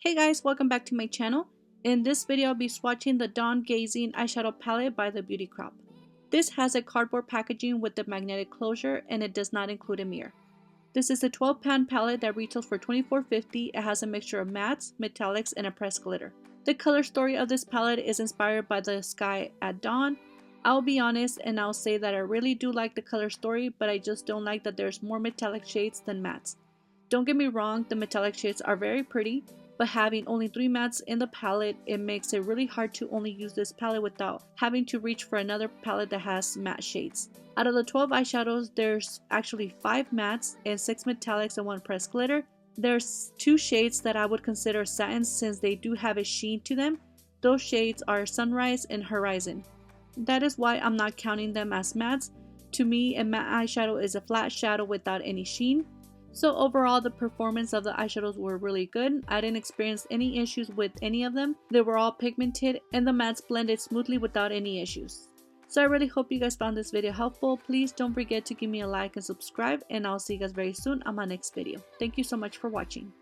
Hey guys, welcome back to my channel. In this video, I'll be swatching the Dawngazing Eyeshadow Palette by the Beauty Crop. This has a cardboard packaging with the magnetic closure and it does not include a mirror. This is a 12-pan palette that retails for $24.50. It has a mixture of mattes, metallics, and a pressed glitter. The color story of this palette is inspired by the sky at dawn. I'll be honest and I'll say that I really do like the color story, but I just don't like that there's more metallic shades than mattes. Don't get me wrong, the metallic shades are very pretty, but having only 3 mattes in the palette, it makes it really hard to only use this palette without having to reach for another palette that has matte shades. Out of the 12 eyeshadows, there's actually 5 mattes and 6 metallics and 1 pressed glitter. There's 2 shades that I would consider satins since they do have a sheen to them. Those shades are Sunrise and Horizon. That is why I'm not counting them as mattes. To me, a matte eyeshadow is a flat shadow without any sheen. So overall, the performance of the eyeshadows were really good. I didn't experience any issues with any of them. They were all pigmented and the mattes blended smoothly without any issues. So I really hope you guys found this video helpful. Please don't forget to give me a like and subscribe, and I'll see you guys very soon on my next video. Thank you so much for watching.